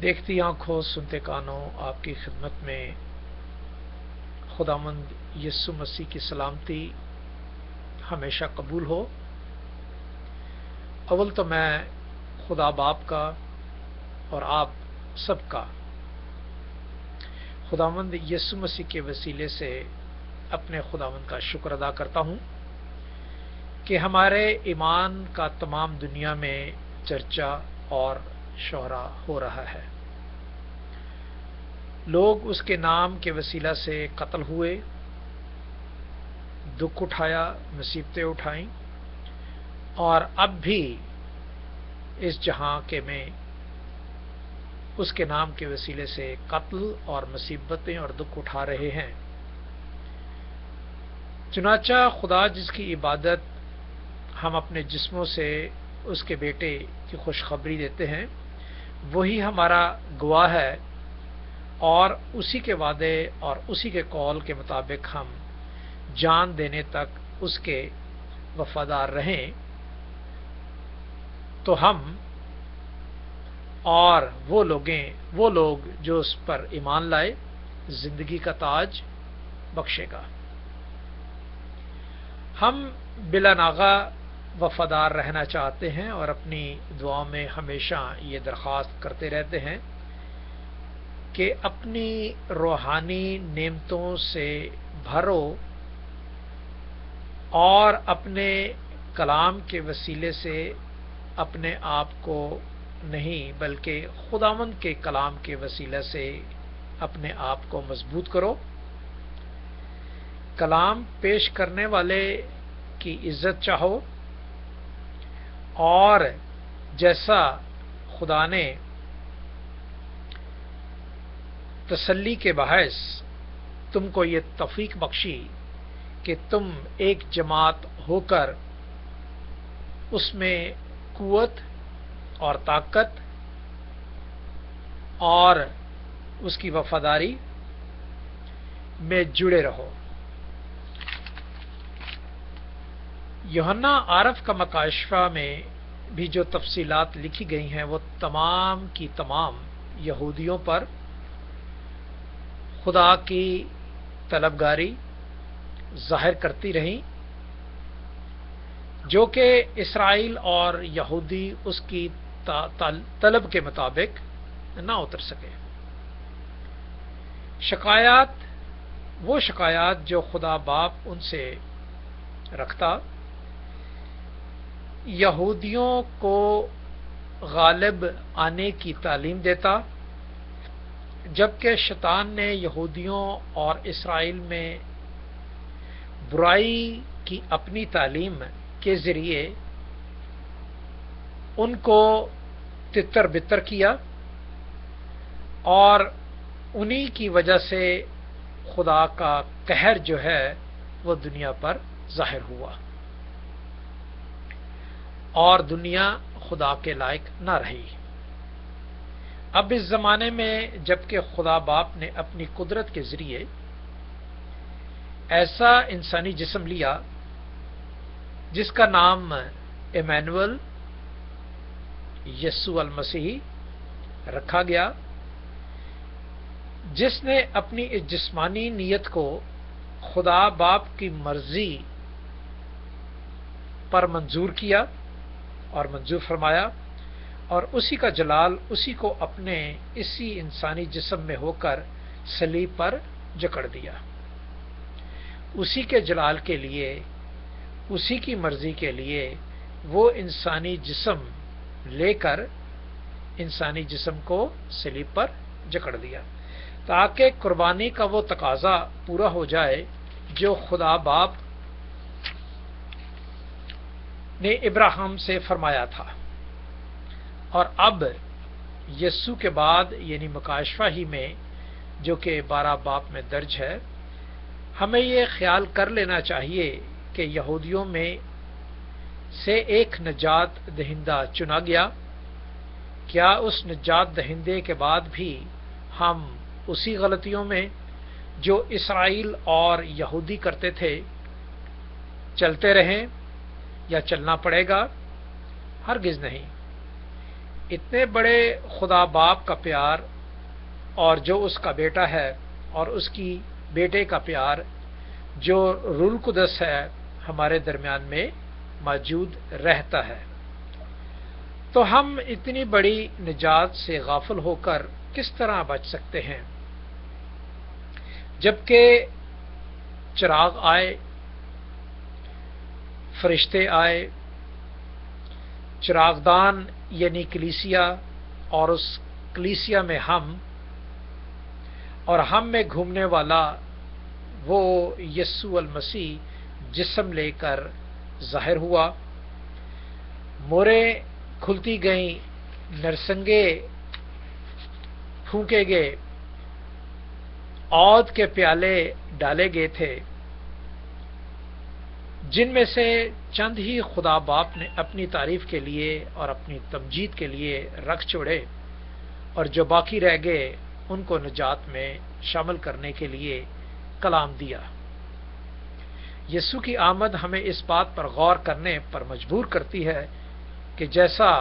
دیکھتی آنکھوں سنتے کانوں آپ کی خدمت میں خداوند یسوع مسیح کی سلامتی ہمیشہ قبول ہو۔ اول تو میں خدا باپ کا اور آپ سب کا خداوند یسوع مسیح کے وسیلے سے اپنے خداوند کا شکر ادا کرتا ہوں کہ ہمارے ایمان کا تمام دنیا میں چرچا اور شہرا ہو رہا ہے۔ لوگ اس کے نام کے وسیلہ سے قتل ہوئے، دکھ اٹھایا، مصیبتیں اٹھائیں، اور اب بھی اس جہاں کے میں اس کے نام کے وسیلے سے قتل اور مصیبتیں اور دکھ اٹھا رہے ہیں۔ چنانچہ خدا جس کی عبادت ہم اپنے جسموں سے اس کے بیٹے کی خوشخبری دیتے ہیں، وہی ہمارا گواہ ہے، اور اسی کے وعدے اور اسی کے قول کے مطابق ہم جان دینے تک اس کے وفادار رہیں، تو ہم اور وہ لوگ جو اس پر ایمان لائے زندگی کا تاج بخشے گا۔ ہم بلا ناغہ وفادار رہنا چاہتے ہیں اور اپنی دعاؤں میں ہمیشہ یہ درخواست کرتے رہتے ہیں کہ اپنی روحانی نعمتوں سے بھرو اور اپنے کلام کے وسیلے سے اپنے آپ کو نہیں بلکہ خداوند کے کلام کے وسیلے سے اپنے آپ کو مضبوط کرو۔ کلام پیش کرنے والے کی عزت چاہو، اور جیسا خدا نے تسلی کے باعث تم کو یہ توفیق بخشی کہ تم ایک جماعت ہو کر اس میں قوت اور طاقت اور اس کی وفاداری میں جڑے رہو۔ یوحنا عارف کا مکاشفہ میں بھی جو تفصیلات لکھی گئی ہیں وہ تمام کی تمام یہودیوں پر خدا کی طلبگاری ظاہر کرتی رہیں، جو کہ اسرائیل اور یہودی اس کی طلب کے مطابق نہ اتر سکے۔ وہ شکایات جو خدا باپ ان سے رکھتا، یہودیوں کو غالب آنے کی تعلیم دیتا، جبکہ شیطان نے یہودیوں اور اسرائیل میں برائی کی اپنی تعلیم کے ذریعے ان کو تتر بتر کیا، اور انہی کی وجہ سے خدا کا قہر جو ہے وہ دنیا پر ظاہر ہوا، اور دنیا خدا کے لائق نہ رہی۔ اب اس زمانے میں جبکہ خدا باپ نے اپنی قدرت کے ذریعے ایسا انسانی جسم لیا جس کا نام ایمینول یسوع المسیح رکھا گیا، جس نے اپنی اس جسمانی نیت کو خدا باپ کی مرضی پر منظور کیا اور منظور فرمایا، اور اسی کا جلال اسی کو اپنے اسی انسانی جسم میں ہو کر صلیب پر جکڑ دیا۔ اسی کے جلال کے لیے، اسی کی مرضی کے لیے وہ انسانی جسم لے کر انسانی جسم کو صلیب پر جکڑ دیا، تاکہ قربانی کا وہ تقاضا پورا ہو جائے جو خدا باپ نے ابراہیم سے فرمایا تھا۔ اور اب یسوع کے بعد یعنی مکاشفہ ہی میں جو کہ 12 باب میں درج ہے، ہمیں یہ خیال کر لینا چاہیے کہ یہودیوں میں سے ایک نجات دہندہ چنا گیا۔ کیا اس نجات دہندے کے بعد بھی ہم اسی غلطیوں میں جو اسرائیل اور یہودی کرتے تھے چلتے رہیں یا چلنا پڑے گا؟ ہرگز نہیں۔ اتنے بڑے خدا باپ کا پیار اور جو اس کا بیٹا ہے اور اس کی بیٹے کا پیار جو روح القدس ہے ہمارے درمیان میں موجود رہتا ہے، تو ہم اتنی بڑی نجات سے غافل ہو کر کس طرح بچ سکتے ہیں؟ جبکہ چراغ آئے، فرشتے آئے، چراغدان یعنی کلیسیا، اور اس کلیسیا میں ہم میں گھومنے والا وہ یسوع المسیح جسم لے کر ظاہر ہوا، موریں کھلتی گئیں، نرسنگے پھونکے گئے، عود کے پیالے ڈالے گئے تھے، جن میں سے چند ہی خدا باپ نے اپنی تعریف کے لیے اور اپنی تمجید کے لیے رکھ چھوڑے، اور جو باقی رہ گئے ان کو نجات میں شامل کرنے کے لیے کلام دیا۔ یسوع کی آمد ہمیں اس بات پر غور کرنے پر مجبور کرتی ہے کہ جیسا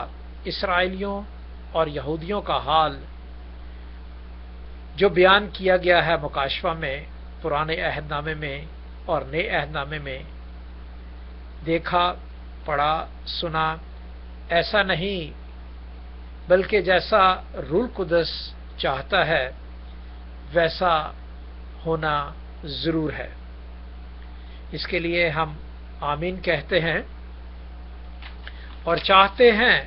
اسرائیلیوں اور یہودیوں کا حال جو بیان کیا گیا ہے مکاشفہ میں، پرانے عہد نامے میں اور نئے عہد نامے میں، دیکھا، پڑھا، سنا، ایسا نہیں بلکہ جیسا روح القدس چاہتا ہے ویسا ہونا ضرور ہے۔ اس کے لیے ہم آمین کہتے ہیں اور چاہتے ہیں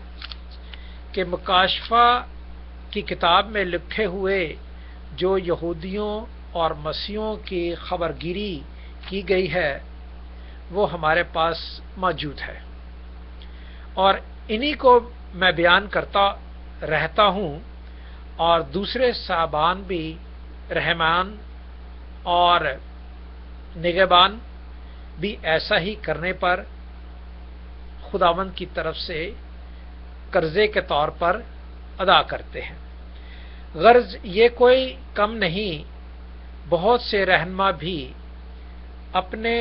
کہ مکاشفہ کی کتاب میں لکھے ہوئے جو یہودیوں اور مسیحیوں کی خبر گیری کی گئی ہے وہ ہمارے پاس موجود ہے، اور انہی کو میں بیان کرتا رہتا ہوں، اور دوسرے صاحبان بھی، رحمان اور نگہبان بھی ایسا ہی کرنے پر خداوند کی طرف سے قرضے کے طور پر ادا کرتے ہیں۔ غرض یہ کوئی کم نہیں، بہت سے رہنما بھی اپنے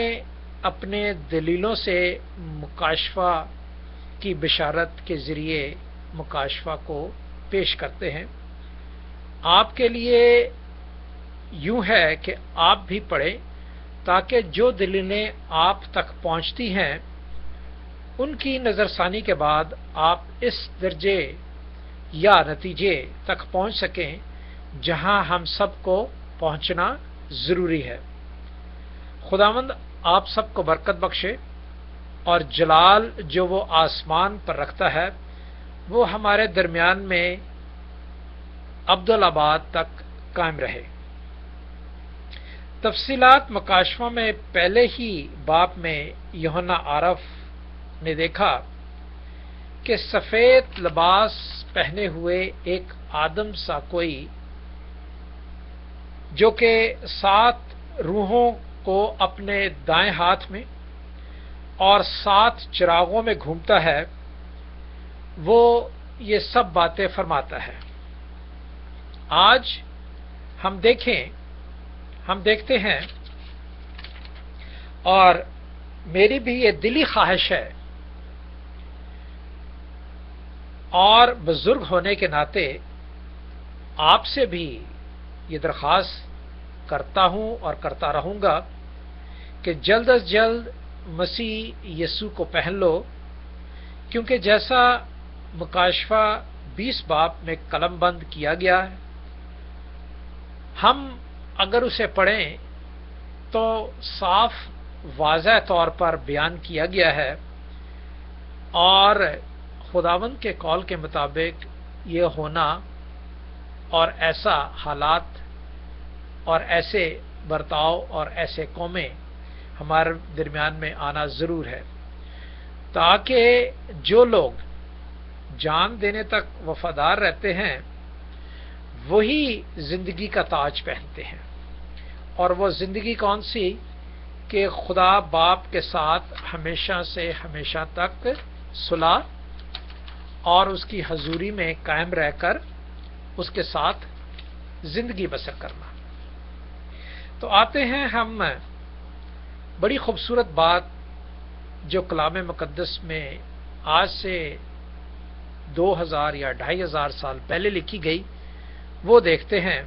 اپنے دلیلوں سے مکاشفہ کی بشارت کے ذریعے مکاشفہ کو پیش کرتے ہیں۔ آپ کے لیے یوں ہے کہ آپ بھی پڑھیں تاکہ جو دلیلیں آپ تک پہنچتی ہیں ان کی نظر ثانی کے بعد آپ اس درجے یا نتیجے تک پہنچ سکیں جہاں ہم سب کو پہنچنا ضروری ہے۔ خداوند آپ سب کو برکت بخشے، اور جلال جو وہ آسمان پر رکھتا ہے وہ ہمارے درمیان میں ابدالآباد تک قائم رہے۔ تفصیلات مکاشفہ میں پہلے ہی باب میں یوحنا عارف نے دیکھا کہ سفید لباس پہنے ہوئے ایک آدم سا کوئی جو کہ 7 روحوں کو اپنے دائیں ہاتھ میں اور 7 چراغوں میں گھومتا ہے، وہ یہ سب باتیں فرماتا ہے۔ آج ہم دیکھتے ہیں، اور میری بھی یہ دلی خواہش ہے، اور بزرگ ہونے کے ناطے آپ سے بھی یہ درخواست کرتا ہوں اور کرتا رہوں گا کہ جلد از جلد مسیح یسوع کو پہن لو، کیونکہ جیسا مکاشفہ 20 باب میں قلم بند کیا گیا ہے، ہم اگر اسے پڑھیں تو صاف واضح طور پر بیان کیا گیا ہے، اور خداوند کے قول کے مطابق یہ ہونا اور ایسا حالات اور ایسے برتاؤ اور ایسے قومیں ہمارے درمیان میں آنا ضرور ہے، تاکہ جو لوگ جان دینے تک وفادار رہتے ہیں وہی زندگی کا تاج پہنتے ہیں۔ اور وہ زندگی کون سی؟ کہ خدا باپ کے ساتھ ہمیشہ سے ہمیشہ تک صلح اور اس کی حضوری میں قائم رہ کر اس کے ساتھ زندگی بسر کرنا۔ تو آتے ہیں ہم بڑی خوبصورت بات جو کلام مقدس میں آج سے 2000 یا 2500 سال پہلے لکھی گئی، وہ دیکھتے ہیں۔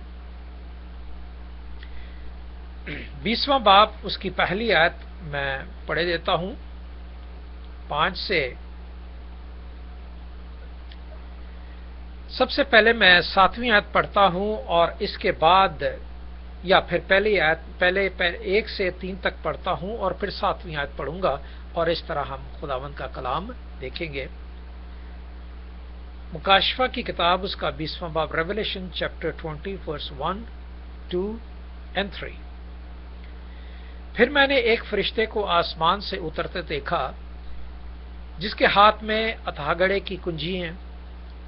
20واں باب اس کی پہلی آیت میں پڑھے دیتا ہوں، 5 سے۔ سب سے پہلے میں 7ویں آیت پڑھتا ہوں اور اس کے بعد یا پھر پہلی آیت پہلے 1 سے 3 تک پڑھتا ہوں اور پھر 7ویں آیت پڑھوں گا، اور اس طرح ہم خداوند کا کلام دیکھیں گے۔ مکاشفہ کی کتاب اس کا 20واں باب، ریویلیشن چیپٹر 20 ورس 1، 2 and 3۔ پھر میں نے ایک فرشتے کو آسمان سے اترتے دیکھا، جس کے ہاتھ میں اتھاگڑے کی کنجیاں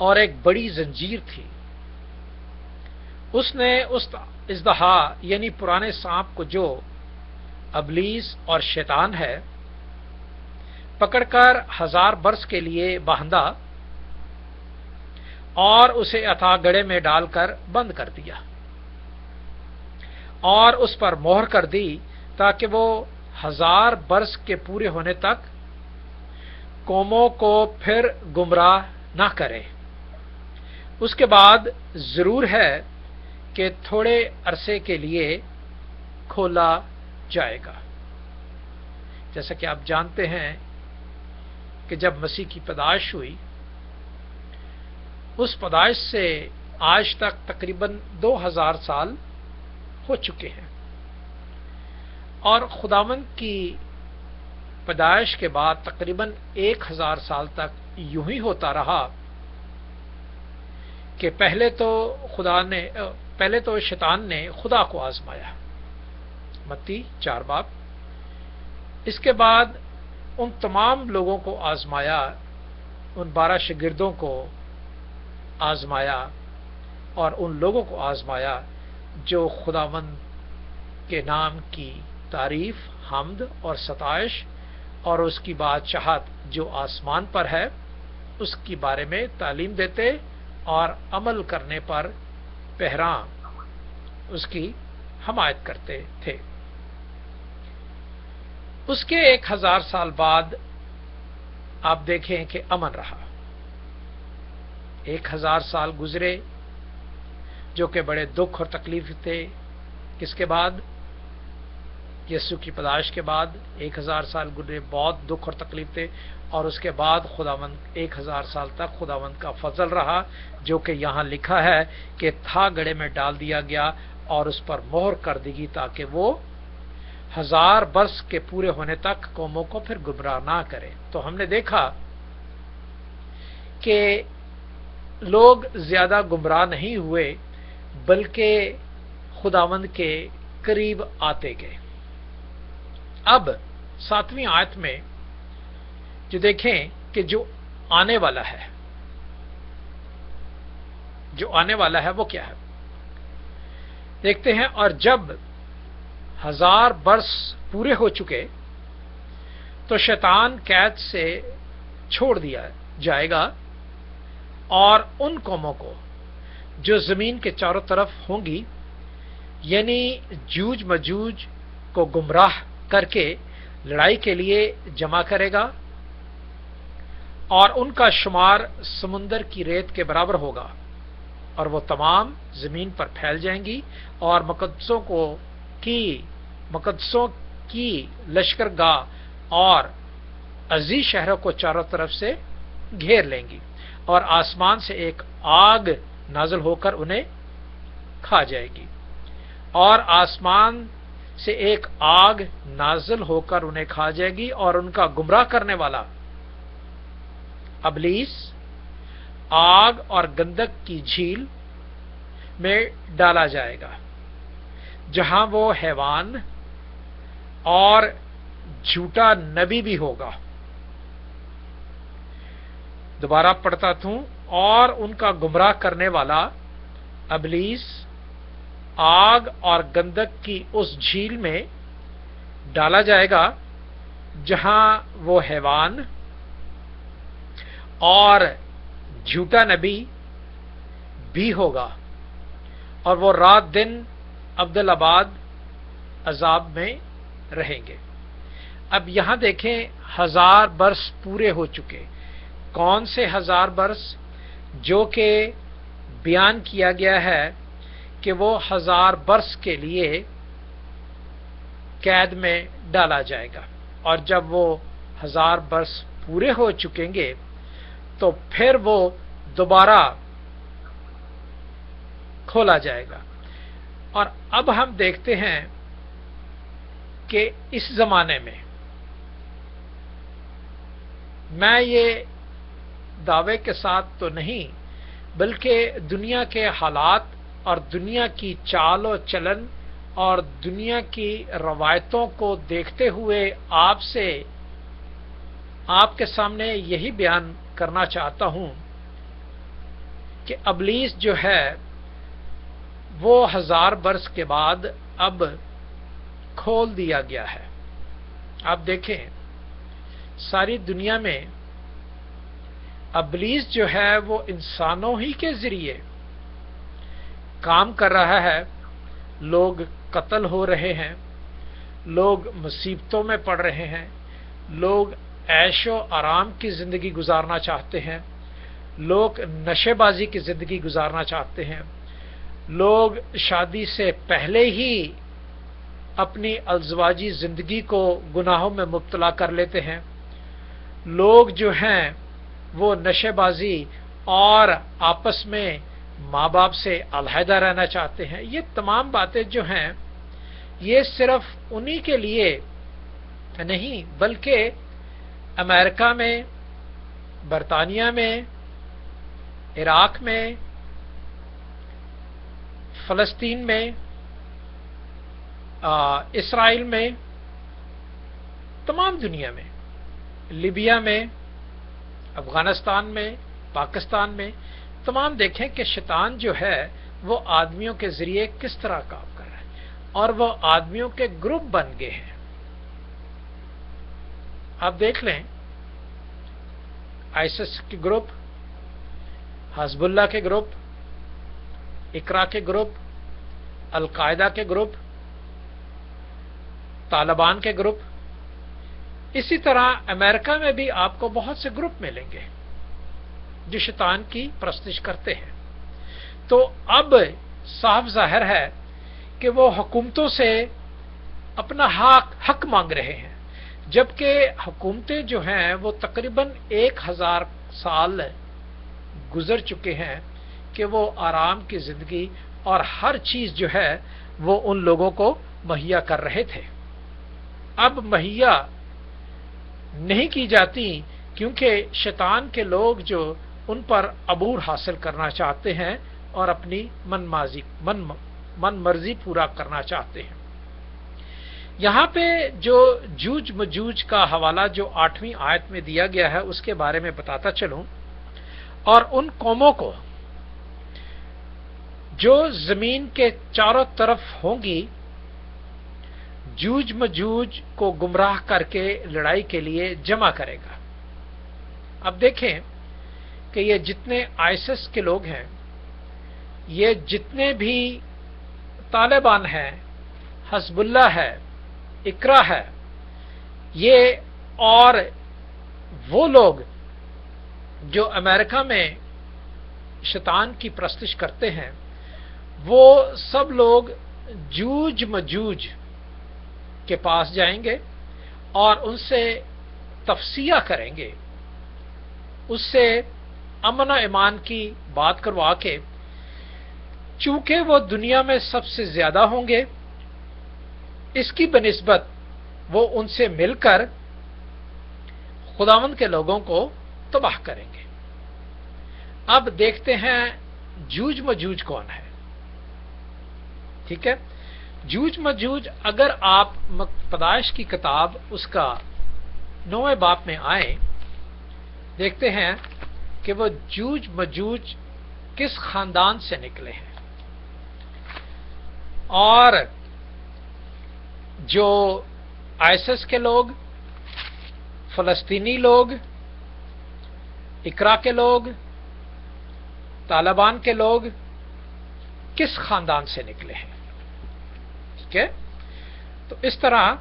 اور ایک بڑی زنجیر تھی۔ اس نے اس اژدہا یعنی پرانے سانپ کو، جو ابلیس اور شیطان ہے، پکڑ کر 1000 برس کے لیے باندھا اور اسے اتھاگڑے میں ڈال کر بند کر دیا اور اس پر مہر کر دی، تاکہ وہ 1000 برس کے پورے ہونے تک قوموں کو پھر گمراہ نہ کرے۔ اس کے بعد ضرور ہے کہ تھوڑے عرصے کے لیے کھولا جائے گا۔ جیسا کہ آپ جانتے ہیں کہ جب مسیح کی پیدائش ہوئی، اس پیدائش سے آج تک تقریباً 2000 سال ہو چکے ہیں، اور خداوند کی پیدائش کے بعد تقریباً 1000 سال تک یوں ہی ہوتا رہا کہ پہلے تو شیطان نے خدا کو آزمایا، متی 4 باب۔ اس کے بعد ان تمام لوگوں کو آزمایا، ان 12 شاگردوں کو آزمایا اور ان لوگوں کو آزمایا جو خداوند کے نام کی تعریف، حمد اور ستائش اور اس کی بادشاہت جو آسمان پر ہے اس کی بارے میں تعلیم دیتے اور عمل کرنے پر پہراں اس کی حمایت کرتے تھے۔ اس کے 1000 سال بعد آپ دیکھیں کہ امن رہا۔ 1000 سال گزرے جو کہ بڑے دکھ اور تکلیف تھے۔ کس کے بعد؟ یسوع کی پیدائش کے بعد 1000 سال گزرے، بہت دکھ اور تکلیف تھے، اور اس کے بعد خداوند 1000 سال تک خداوند کا فضل رہا، جو کہ یہاں لکھا ہے کہ تھا گڑے میں ڈال دیا گیا اور اس پر مہر کر دی گئی، تاکہ وہ 1000 برس کے پورے ہونے تک قوموں کو پھر گمراہ نہ کرے۔ تو ہم نے دیکھا کہ لوگ زیادہ گمراہ نہیں ہوئے، بلکہ خداوند کے قریب آتے گئے۔ اب 7ویں آیت میں جو دیکھیں کہ جو آنے والا ہے وہ کیا ہے، دیکھتے ہیں۔ اور جب 1000 برس پورے ہو چکے تو شیطان قید سے چھوڑ دیا جائے گا، اور ان قوموں کو جو زمین کے چاروں طرف ہوں گی، یعنی جوج مجوج کو گمراہ کر کے لڑائی کے لیے جمع کرے گا، اور ان کا شمار سمندر کی ریت کے برابر ہوگا، اور وہ تمام زمین پر پھیل جائیں گی اور مقدسوں کی لشکرگاہ اور عزیز شہروں کو چاروں طرف سے گھیر لیں گی، اور آسمان سے ایک آگ نازل ہو کر انہیں کھا جائے گی، اور آسمان سے ایک آگ نازل ہو کر انہیں کھا جائے گی، اور ان کا گمراہ کرنے والا ابلیس آگ اور گندک کی جھیل میں ڈالا جائے گا، جہاں وہ حیوان اور جھوٹا نبی بھی ہوگا۔ دوبارہ پڑھتا ہوں، اور ان کا گمراہ کرنے والا ابلیس آگ اور گندک کی اس جھیل میں ڈالا جائے گا، جہاں وہ حیوان اور جھوٹا نبی بھی ہوگا، اور وہ رات دن ابدالآباد عذاب میں رہیں گے۔ اب یہاں دیکھیں 1000 برس پورے ہو چکے۔ کون سے 1000 برس؟ جو کہ بیان کیا گیا ہے کہ وہ 1000 برس کے لیے قید میں ڈالا جائے گا، اور جب وہ 1000 برس پورے ہو چکیں گے تو پھر وہ دوبارہ کھولا جائے گا۔ اور اب ہم دیکھتے ہیں کہ اس زمانے میں یہ دعوے کے ساتھ تو نہیں، بلکہ دنیا کے حالات اور دنیا کی چال و چلن اور دنیا کی روایتوں کو دیکھتے ہوئے آپ کے سامنے یہی بیان کرنا چاہتا ہوں کہ ابلیس جو ہے وہ 1000 برس کے بعد اب کھول دیا گیا ہے۔ آپ دیکھیں ساری دنیا میں ابلیس جو ہے وہ انسانوں ہی کے ذریعے کام کر رہا ہے۔ لوگ قتل ہو رہے ہیں، لوگ مصیبتوں میں پڑ رہے ہیں، لوگ عیش و آرام کی زندگی گزارنا چاہتے ہیں، لوگ نشے بازی کی زندگی گزارنا چاہتے ہیں، لوگ شادی سے پہلے ہی اپنی ازدواجی زندگی کو گناہوں میں مبتلا کر لیتے ہیں، لوگ جو ہیں وہ نشے بازی اور آپس میں ماں باپ سے علیحدہ رہنا چاہتے ہیں۔ یہ تمام باتیں جو ہیں یہ صرف انہی کے لیے نہیں، بلکہ امریکہ میں، برطانیہ میں، عراق میں، فلسطین میں، اسرائیل میں، تمام دنیا میں، لیبیا میں، افغانستان میں، پاکستان میں، تمام دیکھیں کہ شیطان جو ہے وہ آدمیوں کے ذریعے کس طرح کام کر رہا ہے، اور وہ آدمیوں کے گروپ بن گئے ہیں۔ آپ دیکھ لیں آئیسس کے گروپ، حزب اللہ کے گروپ، اقرا کے گروپ، القاعدہ کے گروپ، طالبان کے گروپ، اسی طرح امریکہ میں بھی آپ کو بہت سے گروپ ملیں گے جو شیطان کی پرستش کرتے ہیں۔ تو اب صاف ظاہر ہے کہ وہ حکومتوں سے اپنا حق مانگ رہے ہیں، جبکہ حکومتیں جو ہیں وہ تقریباً 1000 سال گزر چکے ہیں کہ وہ آرام کی زندگی اور ہر چیز جو ہے وہ ان لوگوں کو مہیا کر رہے تھے، اب مہیا نہیں کی جاتی، کیونکہ شیطان کے لوگ جو ان پر عبور حاصل کرنا چاہتے ہیں اور اپنی من مرضی پورا کرنا چاہتے ہیں۔ یہاں پہ جو جوج مجوج کا حوالہ جو 8ویں آیت میں دیا گیا ہے اس کے بارے میں بتاتا چلوں، اور ان قوموں کو جو زمین کے چاروں طرف ہوں گی جوج مجوج کو گمراہ کر کے لڑائی کے لیے جمع کرے گا۔ اب دیکھیں کہ یہ جتنے آئیسس کے لوگ ہیں، یہ جتنے بھی طالبان ہیں، حزب اللہ ہے، اقرا ہے، یہ اور وہ لوگ جو امریکہ میں شیطان کی پرستش کرتے ہیں، وہ سب لوگ جوج مجوج کے پاس جائیں گے اور ان سے تفصیح کریں گے، اس سے امن و ایمان کی بات کروا کے، چونکہ وہ دنیا میں سب سے زیادہ ہوں گے، اس کی بنسبت وہ ان سے مل کر خداوند کے لوگوں کو تباہ کریں گے۔ اب دیکھتے ہیں جوج مجوج کون ہے۔ ٹھیک ہے، جوج مجوج اگر آپ پیدائش کی کتاب اس کا 9ویں باب میں آئیں، دیکھتے ہیں کہ وہ جوج مجوج کس خاندان سے نکلے ہیں، اور جو آئیسس کے لوگ، فلسطینی لوگ، اقرا کے لوگ، طالبان کے لوگ کس خاندان سے نکلے ہیں۔ ٹھیک ہے، تو اس طرح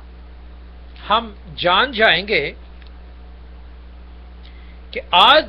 ہم جان جائیں گے کہ آج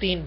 3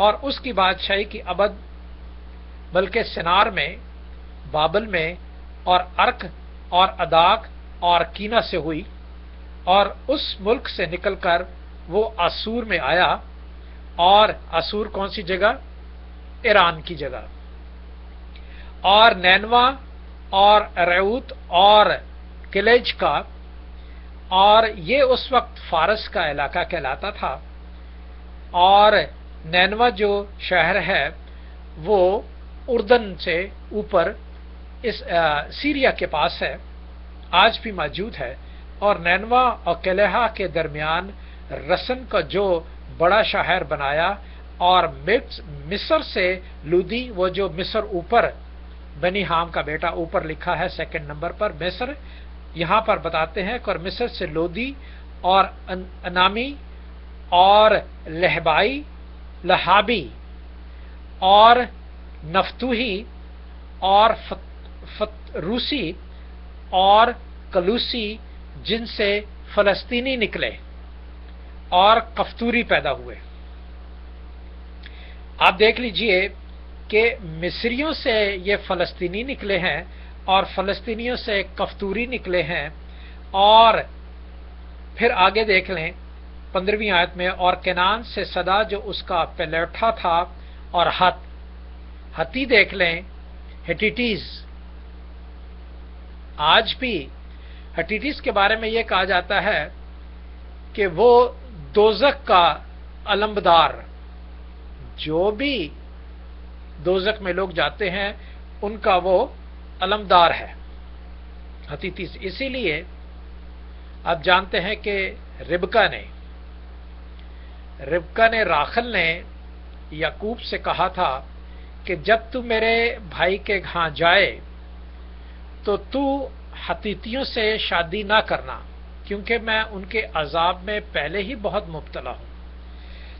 اور اس کی بادشاہی کی ابد بلکہ سنار میں، بابل میں اور ارک اور اداک اور کینا سے ہوئی، اور اس ملک سے نکل کر وہ اسور میں آیا، اور اسور کون سی جگہ؟ ایران کی جگہ، اور نینوا اور ریوت اور کلیج کا، اور یہ اس وقت فارس کا علاقہ کہلاتا تھا، اور نینوا جو شہر ہے وہ اردن سے اوپر اس سیریا کے پاس ہے، آج بھی موجود ہے، اور نینوا اور کلیہا کے درمیان رسن کا جو بڑا شہر بنایا، اور مصر سے لودی، وہ جو مصر اوپر بنی حام کا بیٹا اوپر لکھا ہے سیکنڈ نمبر پر مصر، یہاں پر بتاتے ہیں کہ مصر سے لودی اور انامی اور لہبائی، لہابی اور نفتوہی اور روسی اور کلوسی، جن سے فلسطینی نکلے اور کفتوری پیدا ہوئے۔ آپ دیکھ لیجئے کہ مصریوں سے یہ فلسطینی نکلے ہیں اور فلسطینیوں سے کفتوری نکلے ہیں، اور پھر آگے دیکھ لیں 15ویں آیت میں، اور کنان سے صدا جو اس کا پلیٹھا تھا، اور ہتی دیکھ لیں، ہٹیٹیز، آج بھی ہٹیٹیز کے بارے میں یہ کہا جاتا ہے کہ وہ دوزخ کا علمبردار، جو بھی دوزخ میں لوگ جاتے ہیں ان کا وہ علمدار ہے ہتیتیس۔ اسی لیے آپ جانتے ہیں کہ ربکا نے راخل نے یعقوب سے کہا تھا کہ جب تو میرے بھائی کے ہاں جائے تو تو ہتیتیوں سے شادی نہ کرنا، کیونکہ میں ان کے عذاب میں پہلے ہی بہت مبتلا ہوں۔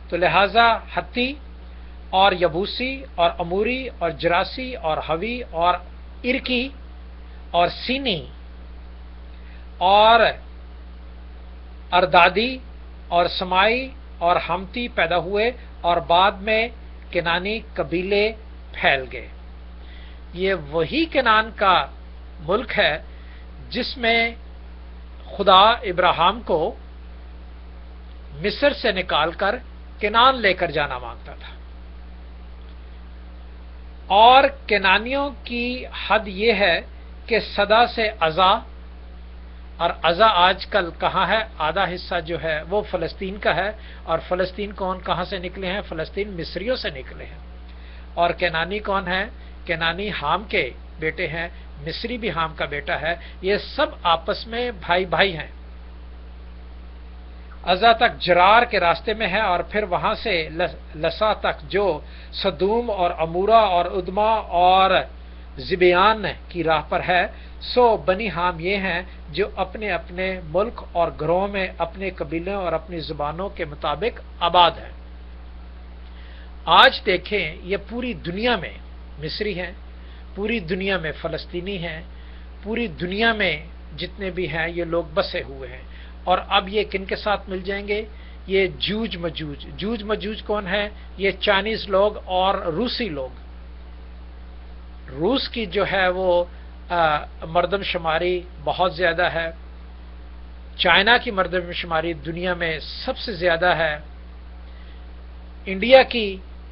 تو لہذا ہتی اور یبوسی اور اموری اور جراسی اور ہوی اور ارکی اور سینی اور اردادی اور سمائی اور ہمتی پیدا ہوئے، اور بعد میں کنانی قبیلے پھیل گئے۔ یہ وہی کنان کا ملک ہے جس میں خدا ابراہیم کو مصر سے نکال کر کنان لے کر جانا مانگتا تھا، اور کنانیوں کی حد یہ ہے کہ صدا سے عزا، اور عزا آج کل کہاں ہے؟ آدھا حصہ جو ہے وہ فلسطین کا ہے، اور فلسطین کہاں سے نکلے ہیں؟ فلسطین مصریوں سے نکلے ہیں۔ اور کنانی کون ہے؟ کنانی حام کے بیٹے ہیں، مصری بھی حام کا بیٹا ہے، یہ سب آپس میں بھائی بھائی ہیں۔ عزا تک جرار کے راستے میں ہے، اور پھر وہاں سے لسا تک جو صدوم اور امورا اور ادما اور زبیان کی راہ پر ہے۔ سو بنی حام یہ ہیں جو اپنے اپنے ملک اور گھروں میں اپنے قبیلوں اور اپنی زبانوں کے مطابق آباد ہیں۔ آج دیکھیں یہ پوری دنیا میں مصری ہیں، پوری دنیا میں فلسطینی ہیں، پوری دنیا میں جتنے بھی ہیں یہ لوگ بسے ہوئے ہیں۔ اور اب یہ کن کے ساتھ مل جائیں گے؟ یہ جوج مجوج کون ہے؟ یہ چائنیز لوگ اور روسی لوگ۔ روس کی جو ہے وہ مردم شماری بہت زیادہ ہے، چائنا کی مردم شماری دنیا میں سب سے زیادہ ہے،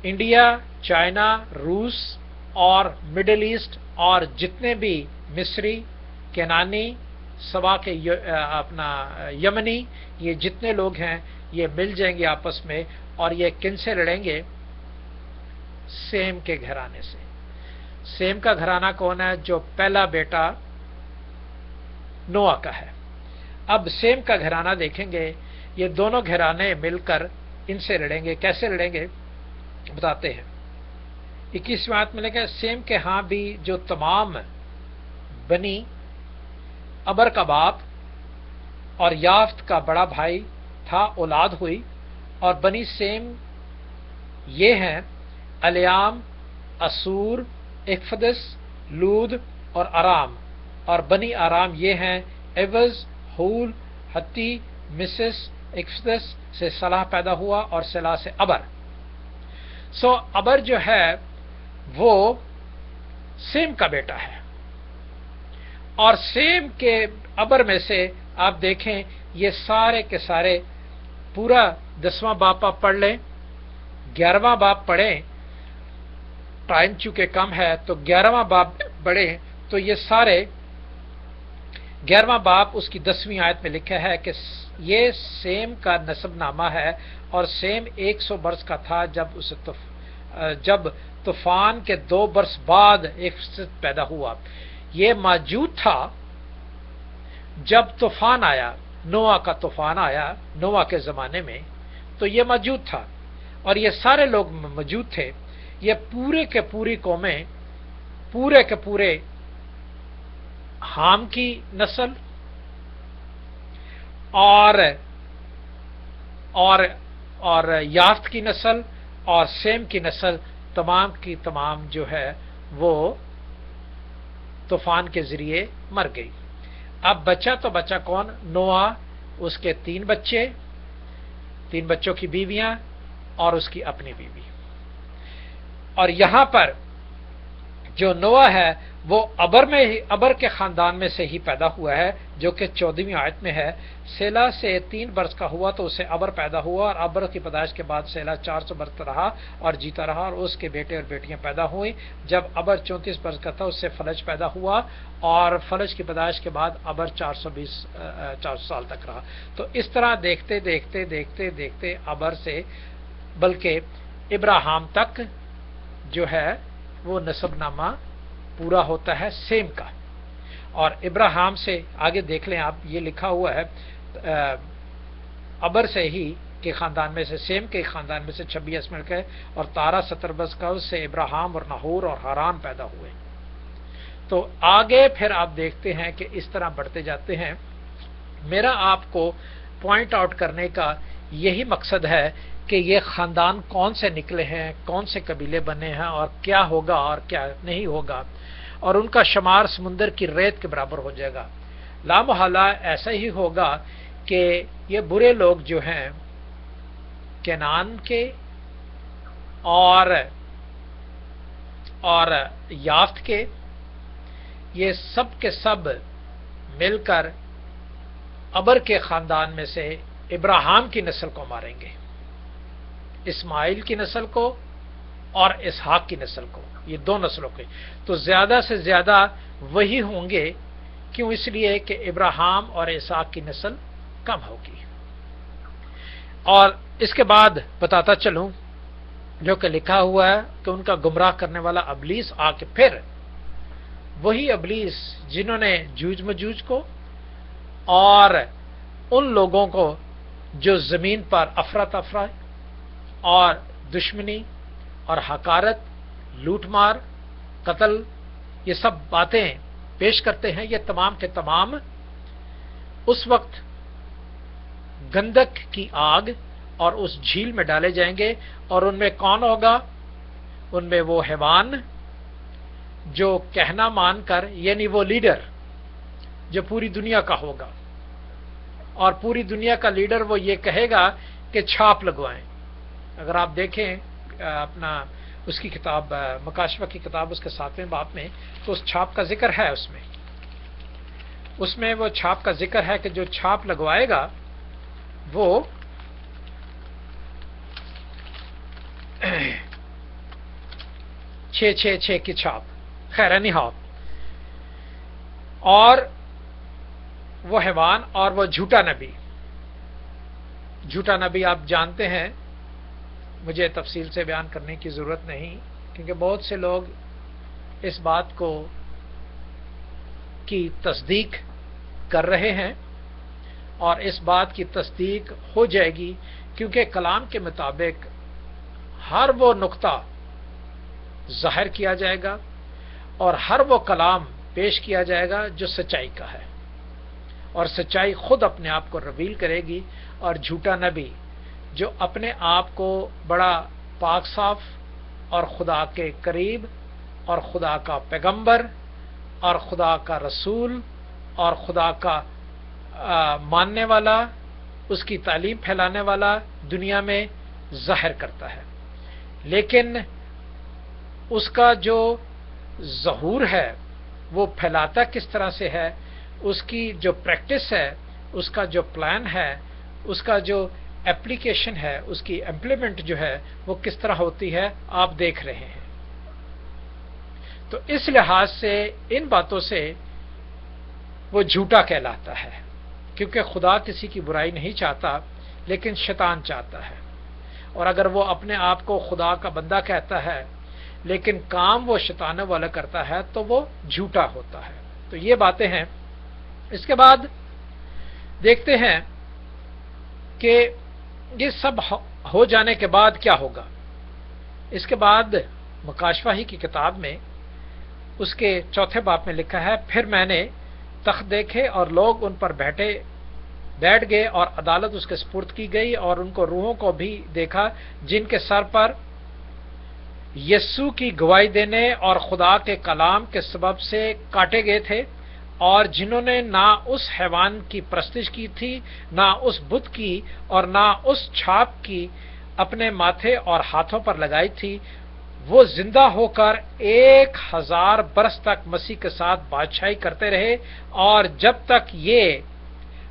انڈیا، چائنا، روس اور مڈل ایسٹ اور جتنے بھی مصری، کنانی، سبا کے اپنا یمنی، یہ جتنے لوگ ہیں یہ مل جائیں گے آپس میں، اور یہ کن سے لڑیں گے؟ سیم کے گھرانے سے۔ سیم کا گھرانہ کون ہے؟ جو پہلا بیٹا نوح کا ہے۔ اب سیم کا گھرانہ دیکھیں گے، یہ دونوں گھرانے مل کر ان سے لڑیں گے۔ کیسے لڑیں گے بتاتے ہیں۔ 21ویں آیت میں لکھا ہے، سیم کے ہاں بھی جو تمام بنی ابر کا باپ اور یافت کا بڑا بھائی تھا اولاد ہوئی، اور بنی سیم یہ ہیں الیام، اسور، اکفدس، لود اور ارام، اور بنی ارام یہ ہیں ایوز، ہول، ہتی، مسس، اکفدس سے صلاح پیدا ہوا، اور صلاح سے ابر۔ سو ابر جو ہے وہ سیم کا بیٹا ہے، اور سیم کے ابر میں سے آپ دیکھیں یہ سارے کے سارے پورا 10واں باپ آپ پڑھ لیں، 11واں باپ پڑھیں، ٹائم چونکہ کم ہے تو 11واں باپ پڑھیں تو یہ سارے 11واں باپ اس کی 10ویں آیت میں لکھا ہے کہ یہ سیم کا نسب نامہ ہے، اور سیم 100 برس کا تھا جب طوفان کے 2 برس بعد ایک پیدا ہوا۔ یہ موجود تھا جب طوفان آیا، نوح کا طوفان آیا نوح کے زمانے میں، تو یہ موجود تھا اور یہ سارے لوگ موجود تھے۔ یہ پورے کے پوری قومیں، پورے کے پورے حام کی نسل اور یافت کی نسل اور سیم کی نسل تمام کی تمام جو ہے وہ طوفان کے ذریعے مر گئی۔ اب بچہ تو بچہ کون؟ نوح، اس کے 3 بچے، 3 بچوں کی بیویاں اور اس کی اپنی بیوی۔ اور یہاں پر جو نوح ہے وہ ابر کے خاندان میں سے ہی پیدا ہوا ہے، جو کہ 14ویں آیت میں ہے۔ سیلا سے 3 برس کا ہوا تو اسے ابر پیدا ہوا، اور ابر کی پیدائش کے بعد سیلا 400 برس رہا اور جیتا رہا، اور اس کے بیٹے اور بیٹیاں پیدا ہوئیں۔ جب ابر 34 برس کا تھا اس سے فلج پیدا ہوا، اور فلج کی پیدائش کے بعد ابر 400 سال تک رہا۔ تو اس طرح دیکھتے دیکھتے دیکھتے دیکھتے ابر سے بلکہ ابراہیم تک جو ہے وہ نسب نامہ پورا ہوتا ہے سیم کا۔ اور ابراہیم سے آگے دیکھ لیں آپ، یہ لکھا ہوا ہے ابر سے ہی کے خاندان میں سے، سیم کے خاندان میں سے 26 مل کے، اور تارا 70 برس کا، اس سے ابراہیم اور نحور اور حران پیدا ہوئے۔ تو آگے پھر آپ دیکھتے ہیں کہ اس طرح بڑھتے جاتے ہیں۔ میرا آپ کو پوائنٹ آؤٹ کرنے کا یہی مقصد ہے کہ یہ خاندان کون سے نکلے ہیں، کون سے قبیلے بنے ہیں، اور کیا ہوگا اور کیا نہیں ہوگا، اور ان کا شمار سمندر کی ریت کے برابر ہو جائے گا۔ لا محالہ ایسا ہی ہوگا کہ یہ برے لوگ جو ہیں کنعان کے اور یافت کے، یہ سب کے سب مل کر ابر کے خاندان میں سے ابراہیم کی نسل کو ماریں گے، اسماعیل کی نسل کو اور اسحاق کی نسل کو، یہ 2 نسلوں کے۔ تو زیادہ سے زیادہ وہی ہوں گے، کیوں؟ اس لیے کہ ابراہیم اور اسحاق کی نسل کم ہوگی۔ اور اس کے بعد بتاتا چلوں جو کہ لکھا ہوا ہے کہ ان کا گمراہ کرنے والا ابلیس آ کے، پھر وہی ابلیس جنہوں نے جوج مجوج کو اور ان لوگوں کو جو زمین پر افراتفری اور دشمنی اور حقارت، لوٹ مار، قتل، یہ سب باتیں پیش کرتے ہیں، یہ تمام کے تمام اس وقت گندک کی آگ اور اس جھیل میں ڈالے جائیں گے۔ اور ان میں کون ہوگا؟ ان میں وہ حیوان جو کہنا مان کر، یعنی وہ لیڈر جو پوری دنیا کا ہوگا، اور پوری دنیا کا لیڈر وہ یہ کہے گا کہ چھاپ لگوائیں۔ اگر آپ دیکھیں اپنا اس کی کتاب مکاشفہ کی کتاب اس کے 7ویں باب میں، تو اس چھاپ کا ذکر ہے، اس میں وہ چھاپ کا ذکر ہے کہ جو چھاپ لگوائے گا وہ 666 کی چھاپ، خیر نہا، اور وہ حیوان اور وہ جھوٹا نبی۔ جھوٹا نبی آپ جانتے ہیں، مجھے تفصیل سے بیان کرنے کی ضرورت نہیں، کیونکہ بہت سے لوگ اس بات کی تصدیق کر رہے ہیں، اور اس بات کی تصدیق ہو جائے گی، کیونکہ کلام کے مطابق ہر وہ نقطہ ظاہر کیا جائے گا اور ہر وہ کلام پیش کیا جائے گا جو سچائی کا ہے، اور سچائی خود اپنے آپ کو ریویل کرے گی۔ اور جھوٹا نبی جو اپنے آپ کو بڑا پاک صاف اور خدا کے قریب اور خدا کا پیغمبر اور خدا کا رسول اور خدا کا ماننے والا، اس کی تعلیم پھیلانے والا دنیا میں ظاہر کرتا ہے، لیکن اس کا جو ظہور ہے وہ پھیلاتا کس طرح سے ہے، اس کی جو پریکٹس ہے، اس کا جو پلان ہے، اس کا جو ایپلیکیشن ہے، اس کی امپلیمنٹ جو ہے وہ کس طرح ہوتی ہے، آپ دیکھ رہے ہیں۔ تو اس لحاظ سے ان باتوں سے وہ جھوٹا کہلاتا ہے، کیونکہ خدا کسی کی برائی نہیں چاہتا لیکن شیطان چاہتا ہے۔ اور اگر وہ اپنے آپ کو خدا کا بندہ کہتا ہے لیکن کام وہ شیطانوں والا کرتا ہے تو وہ جھوٹا ہوتا ہے۔ تو یہ باتیں ہیں۔ اس کے بعد دیکھتے ہیں کہ یہ سب ہو جانے کے بعد کیا ہوگا۔ اس کے بعد مکاشفہ کی کتاب میں اس کے 4 باب میں لکھا ہے، پھر میں نے تخت دیکھے اور لوگ ان پر بیٹھ گئے اور عدالت اس کے سپرد کی گئی، اور ان کو روحوں کو بھی دیکھا جن کے سر پر یسوع کی گواہی دینے اور خدا کے کلام کے سبب سے کاٹے گئے تھے، اور جنہوں نے نہ اس حیوان کی پرستش کی تھی، نہ اس بت کی، اور نہ اس چھاپ کی اپنے ماتھے اور ہاتھوں پر لگائی تھی، وہ زندہ ہو کر 1000 برس تک مسیح کے ساتھ بادشاہی کرتے رہے، اور جب تک یہ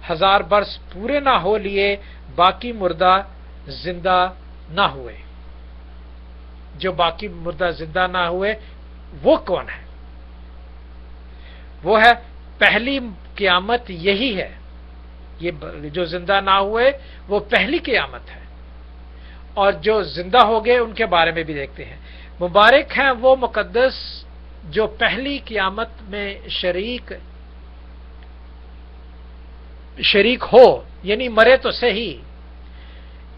1000 برس پورے نہ ہو لیے باقی مردہ زندہ نہ ہوئے۔ جو باقی مردہ زندہ نہ ہوئے وہ کون ہے؟ وہ ہے پہلی قیامت، یہی ہے۔ یہ جو زندہ نہ ہوئے وہ پہلی قیامت ہے، اور جو زندہ ہو گئے ان کے بارے میں بھی دیکھتے ہیں۔ مبارک ہیں وہ مقدس جو پہلی قیامت میں شریک ہو، یعنی مرے تو صحیح۔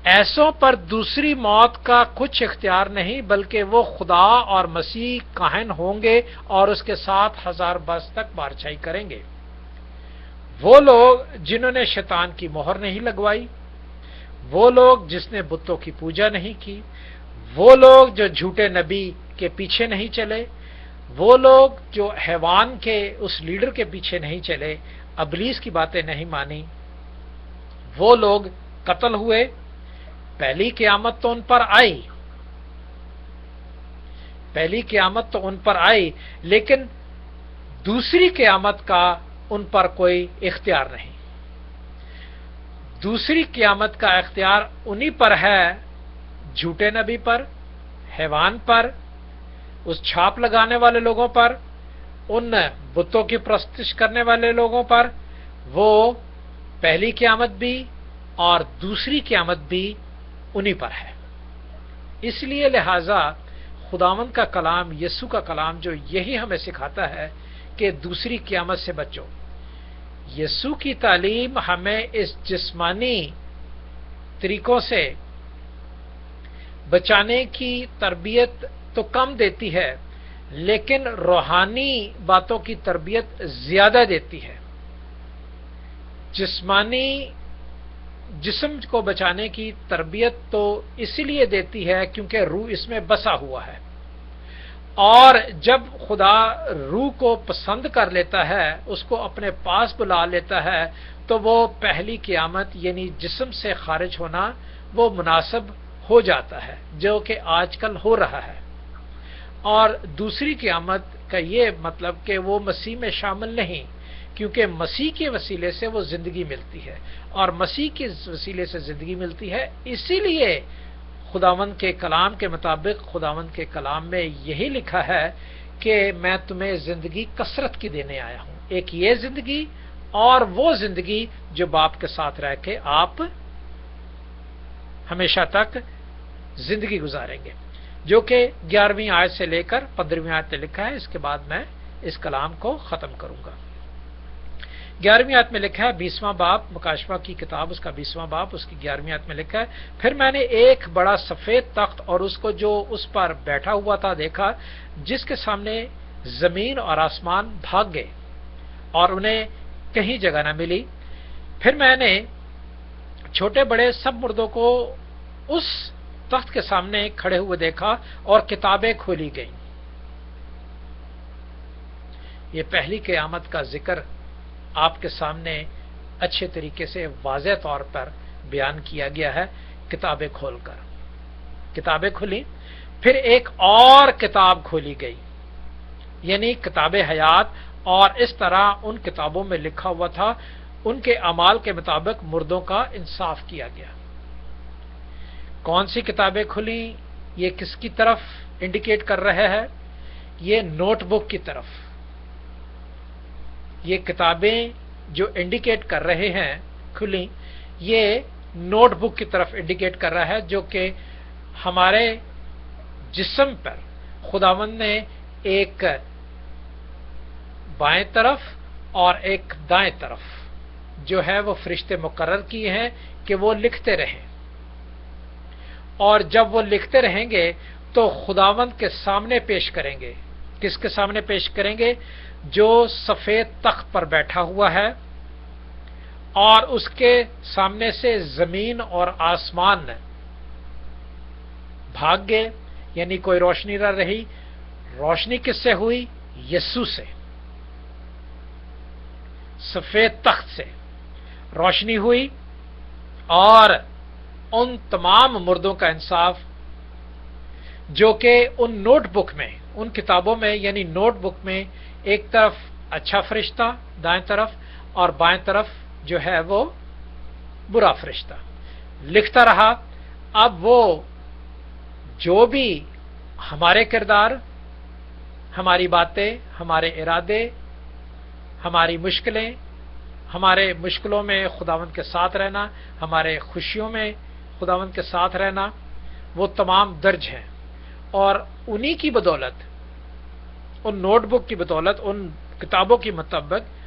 ایسوں پر دوسری موت کا کچھ اختیار نہیں، بلکہ وہ خدا اور مسیح کاہن ہوں گے اور اس کے ساتھ 1000 برس تک بادشاہی کریں گے۔ وہ لوگ جنہوں نے شیطان کی مہر نہیں لگوائی، وہ لوگ جس نے بتوں کی پوجا نہیں کی، وہ لوگ جو جھوٹے نبی کے پیچھے نہیں چلے، وہ لوگ جو حیوان کے اس لیڈر کے پیچھے نہیں چلے، ابلیس کی باتیں نہیں مانی، وہ لوگ قتل ہوئے۔ پہلی قیامت تو ان پر آئی، لیکن دوسری قیامت کا ان پر کوئی اختیار نہیں۔ دوسری قیامت کا اختیار انہی پر ہے، جھوٹے نبی پر، حیوان پر، اس چھاپ لگانے والے لوگوں پر، ان بتوں کی پرستش کرنے والے لوگوں پر۔ وہ پہلی قیامت بھی اور دوسری قیامت بھی انہی پر ہے۔ اس لیے لہذا خداوند کا کلام، یسوع کا کلام جو یہی ہمیں سکھاتا ہے کہ دوسری قیامت سے بچو۔ یسوع کی تعلیم ہمیں اس جسمانی طریقوں سے بچانے کی تربیت تو کم دیتی ہے، لیکن روحانی باتوں کی تربیت زیادہ دیتی ہے۔ جسم کو بچانے کی تربیت تو اسی لیے دیتی ہے کیونکہ روح اس میں بسا ہوا ہے، اور جب خدا روح کو پسند کر لیتا ہے، اس کو اپنے پاس بلا لیتا ہے، تو وہ پہلی قیامت یعنی جسم سے خارج ہونا وہ مناسب ہو جاتا ہے، جو کہ آج کل ہو رہا ہے۔ اور دوسری قیامت کا یہ مطلب کہ وہ مسیح میں شامل نہیں، کیونکہ مسیح کے وسیلے سے وہ زندگی ملتی ہے، اور مسیح کے وسیلے سے زندگی ملتی ہے۔ اسی لیے خداوند کے کلام کے مطابق خداوند کے کلام میں یہی لکھا ہے کہ میں تمہیں زندگی کثرت کی دینے آیا ہوں، ایک یہ زندگی اور وہ زندگی جو باپ کے ساتھ رہ کے آپ ہمیشہ تک زندگی گزاریں گے، جو کہ 11ویں آیت سے لے کر 15ویں آیت تک لکھا ہے۔ اس کے بعد میں اس کلام کو ختم کروں گا۔ 11ویں آیت میں لکھا ہے، 20واں باب، مکاشفہ کی کتاب اس کا 20واں باب، اس کی 11ویں آیت میں لکھا ہے، پھر میں نے ایک بڑا سفید تخت اور اس کو جو اس پر بیٹھا ہوا تھا دیکھا، جس کے سامنے زمین اور آسمان بھاگ گئے اور انہیں کہیں جگہ نہ ملی۔ پھر میں نے چھوٹے بڑے سب مردوں کو اس تخت کے سامنے کھڑے ہوئے دیکھا اور کتابیں کھولی گئیں۔ یہ پہلی قیامت کا ذکر آپ کے سامنے اچھے طریقے سے واضح طور پر بیان کیا گیا ہے، کتابیں کھول کر۔ کتابیں کھلی، پھر ایک اور کتاب کھولی گئی یعنی کتاب حیات، اور اس طرح ان کتابوں میں لکھا ہوا تھا ان کے اعمال کے مطابق مردوں کا انصاف کیا گیا۔ کون سی کتابیں کھلی؟ یہ کس کی طرف انڈیکیٹ کر رہے ہیں؟ یہ نوٹ بک کی طرف۔ یہ کتابیں جو انڈیکیٹ کر رہے ہیں کھلی، یہ نوٹ بک کی طرف انڈیکیٹ کر رہا ہے، جو کہ ہمارے جسم پر خداوند نے ایک بائیں طرف اور ایک دائیں طرف جو ہے وہ فرشتے مقرر کیے ہیں کہ وہ لکھتے رہیں، اور جب وہ لکھتے رہیں گے تو خداوند کے سامنے پیش کریں گے۔ کس کے سامنے پیش کریں گے؟ جو سفید تخت پر بیٹھا ہوا ہے، اور اس کے سامنے سے زمین اور آسمان بھاگ گئے، یعنی کوئی روشنی نہ رہی۔ روشنی کس سے ہوئی؟ یسوع سے، سفید تخت سے روشنی ہوئی، اور ان تمام مردوں کا انصاف جو کہ ان نوٹ بک میں، ان کتابوں میں یعنی نوٹ بک میں ایک طرف اچھا فرشتہ دائیں طرف اور بائیں طرف جو ہے وہ برا فرشتہ لکھتا رہا۔ اب وہ جو بھی ہمارے کردار، ہماری باتیں، ہمارے ارادے، ہماری مشکلیں، ہمارے مشکلوں میں خداوند کے ساتھ رہنا، ہمارے خوشیوں میں خداوند کے ساتھ رہنا، وہ تمام درج ہیں، اور انہی کی بدولت، ان نوٹ بک کی بدولت، ان کتابوں کے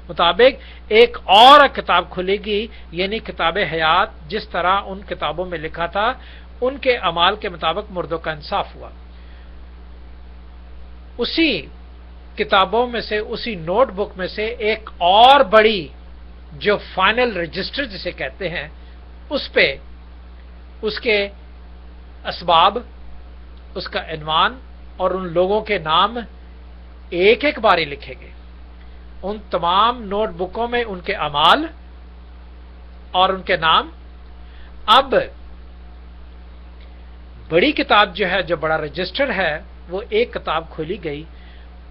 مطابق ایک اور کتاب کھلے گی یعنی کتاب حیات، جس طرح ان کتابوں میں لکھا تھا ان کے اعمال کے مطابق مردوں کا انصاف ہوا۔ اسی کتابوں میں سے، اسی نوٹ بک میں سے ایک اور بڑی جو فائنل رجسٹر جسے کہتے ہیں، اس پہ اس کے اسباب، اس کا عنوان اور ان لوگوں کے نام ایک ایک باری لکھے گئے۔ ان تمام نوٹ بکوں میں ان کے اعمال اور ان کے نام۔ اب بڑی کتاب جو ہے، جو بڑا رجسٹر ہے، وہ ایک کتاب کھولی گئی،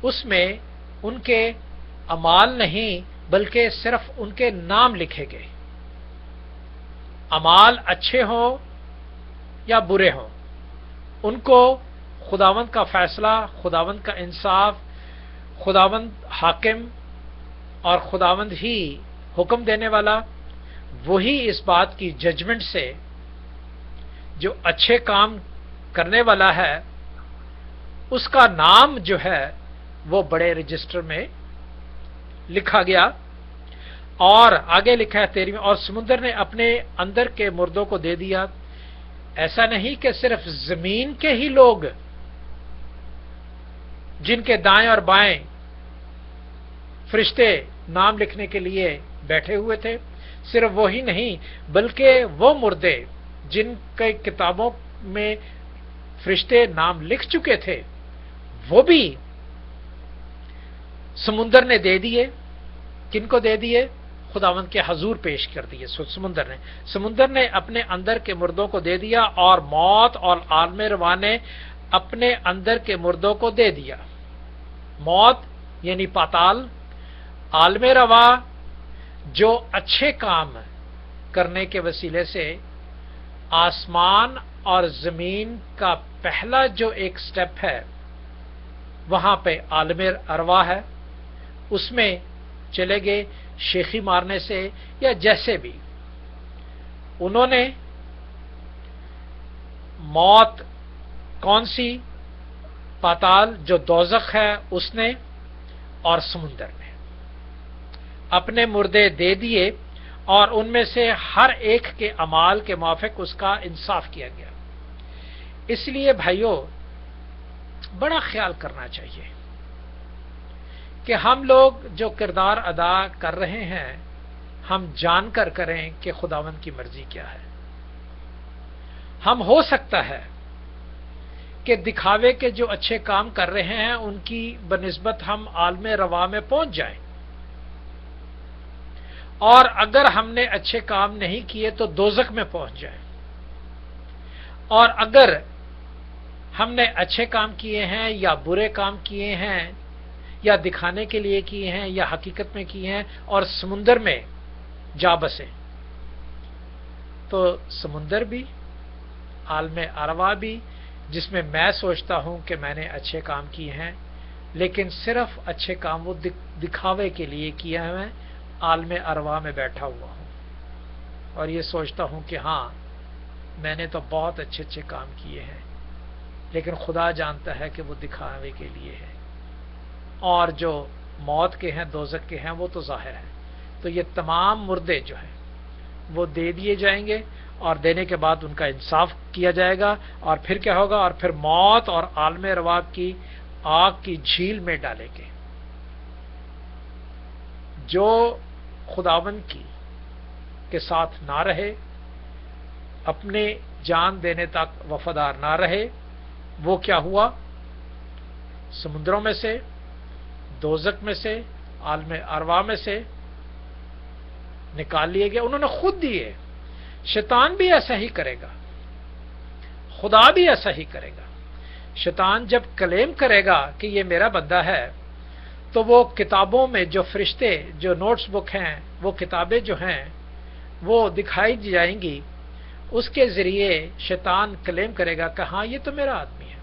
اس میں ان کے اعمال نہیں بلکہ صرف ان کے نام لکھے گئے۔ اعمال اچھے ہوں یا برے ہوں، ان کو خداوند کا فیصلہ، خداوند کا انصاف، خداوند حاکم اور خداوند ہی حکم دینے والا، وہی اس بات کی ججمنٹ سے جو اچھے کام کرنے والا ہے اس کا نام جو ہے وہ بڑے رجسٹر میں لکھا گیا۔ اور آگے لکھا ہے 13، اور سمندر نے اپنے اندر کے مردوں کو دے دیا۔ ایسا نہیں کہ صرف زمین کے ہی لوگ جن کے دائیں اور بائیں فرشتے نام لکھنے کے لیے بیٹھے ہوئے تھے، صرف وہی نہیں بلکہ وہ مردے جن کے کتابوں میں فرشتے نام لکھ چکے تھے وہ بھی سمندر نے دے دیے۔ کن کو دے دیے؟ خداوند کے حضور پیش کر دیے سمندر نے اپنے اندر کے مردوں کو دے دیا، اور موت اور عالم روا نے اپنے اندر کے مردوں کو دے دیا۔ موت یعنی پاتال، عالم روا جو اچھے کام کرنے کے وسیلے سے آسمان اور زمین کا پہلا جو ایک سٹیپ ہے وہاں پہ عالم اروا ہے، اس میں چلے گئے شیخی مارنے سے یا جیسے بھی انہوں نے موت کون سی؟ پاتال جو دوزخ ہے اس نے، اور سمندر نے اپنے مردے دے دیے، اور ان میں سے ہر ایک کے اعمال کے موافق اس کا انصاف کیا گیا۔ اس لیے بھائیوں بڑا خیال کرنا چاہیے کہ ہم لوگ جو کردار ادا کر رہے ہیں ہم جان کر کریں کہ خداوند کی مرضی کیا ہے۔ ہم ہو سکتا ہے کہ دکھاوے کے جو اچھے کام کر رہے ہیں ان کی بنسبت ہم عالم روا میں پہنچ جائیں، اور اگر ہم نے اچھے کام نہیں کیے تو دوزخ میں پہنچ جائیں، اور اگر ہم نے اچھے کام کیے ہیں یا برے کام کیے ہیں یا دکھانے کے لیے کیے ہیں یا حقیقت میں کیے ہیں اور سمندر میں جا بسے، تو سمندر بھی، عالم ارواح بھی، جس میں میں سوچتا ہوں کہ میں نے اچھے کام کیے ہیں لیکن صرف اچھے کام وہ دکھاوے کے لیے کیا ہے، میں عالم ارواح میں بیٹھا ہوا ہوں اور یہ سوچتا ہوں کہ ہاں میں نے تو بہت اچھے اچھے کام کیے ہیں، لیکن خدا جانتا ہے کہ وہ دکھاوے کے لیے ہے، اور جو موت کے ہیں، دوزخ کے ہیں، وہ تو ظاہر ہے۔ تو یہ تمام مردے جو ہیں وہ دے دیے جائیں گے، اور دینے کے بعد ان کا انصاف کیا جائے گا، اور پھر کیا ہوگا؟ اور پھر موت اور عالم ارواح کی آگ کی جھیل میں ڈالیں گے۔ جو خداوند کی کے ساتھ نہ رہے، اپنے جان دینے تک وفادار نہ رہے، وہ کیا ہوا؟ سمندروں میں سے، دوزخ میں سے، عالم ارواح میں سے نکال لیے گئے۔ انہوں نے خود دیے۔ شیطان بھی ایسا ہی کرے گا، خدا بھی ایسا ہی کرے گا۔ شیطان جب کلیم کرے گا کہ یہ میرا بندہ ہے، تو وہ کتابوں میں جو فرشتے، جو نوٹس بک ہیں، وہ کتابیں جو ہیں وہ دکھائی جائیں گی، اس کے ذریعے شیطان کلیم کرے گا کہ ہاں یہ تو میرا آدمی ہے،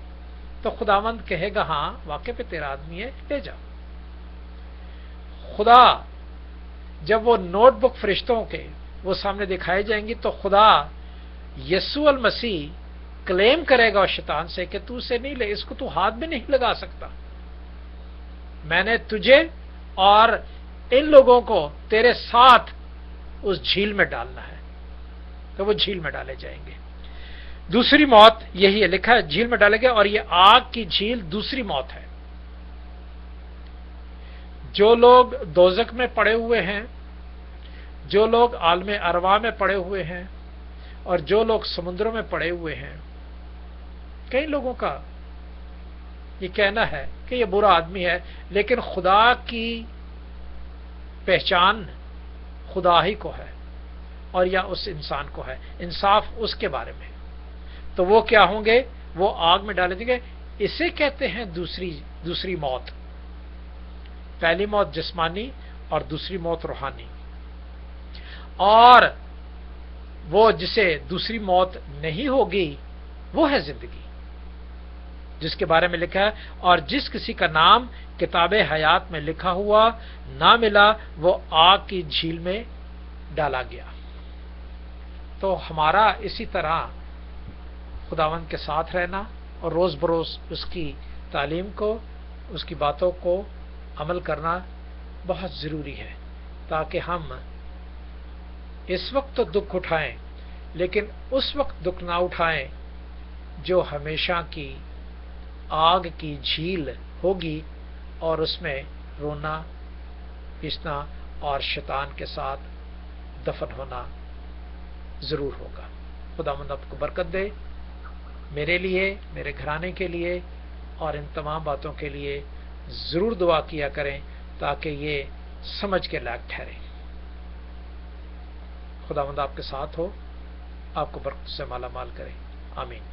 تو خداوند کہے گا ہاں واقع پہ تیرا آدمی ہے، لے جاؤ۔ خدا جب وہ نوٹ بک فرشتوں کے وہ سامنے دکھائی جائیں گی، تو خدا یسوع المسیح کلیم کرے گا شیطان سے کہ تو اسے نہیں لے، اس کو تو ہاتھ بھی نہیں لگا سکتا، میں نے تجھے اور ان لوگوں کو تیرے ساتھ اس جھیل میں ڈالنا ہے۔ تو وہ جھیل میں ڈالے جائیں گے۔ دوسری موت یہی ہے، لکھا ہے جھیل میں ڈالے گئے، اور یہ آگ کی جھیل دوسری موت ہے۔ جو لوگ دوزخ میں پڑے ہوئے ہیں، جو لوگ عالم ارواح میں پڑے ہوئے ہیں، اور جو لوگ سمندروں میں پڑے ہوئے ہیں، کئی لوگوں کا یہ کہنا ہے کہ یہ برا آدمی ہے، لیکن خدا کی پہچان خدا ہی کو ہے اور یا اس انسان کو ہے، انصاف اس کے بارے میں۔ تو وہ کیا ہوں گے؟ وہ آگ میں ڈالے جائیں گے۔ اسے کہتے ہیں دوسری موت۔ پہلی موت جسمانی اور دوسری موت روحانی۔ اور وہ جسے دوسری موت نہیں ہوگی وہ ہے زندگی، جس کے بارے میں لکھا ہے، اور جس کسی کا نام کتاب حیات میں لکھا ہوا نہ ملا وہ آگ کی جھیل میں ڈالا گیا۔ تو ہمارا اسی طرح خداوند کے ساتھ رہنا اور روز بروز اس کی تعلیم کو، اس کی باتوں کو عمل کرنا بہت ضروری ہے، تاکہ ہم اس وقت تو دکھ اٹھائیں لیکن اس وقت دکھ نہ اٹھائیں جو ہمیشہ کی آگ کی جھیل ہوگی، اور اس میں رونا پیسنا اور شیطان کے ساتھ دفن ہونا ضرور ہوگا۔ خداوند آپ کو برکت دے۔ میرے لیے، میرے گھرانے کے لیے اور ان تمام باتوں کے لیے ضرور دعا کیا کریں تاکہ یہ سمجھ کے لائق ٹھہرے۔ خداوند آپ کے ساتھ ہو، آپ کو برکت سے مالا مال کرے۔ آمین۔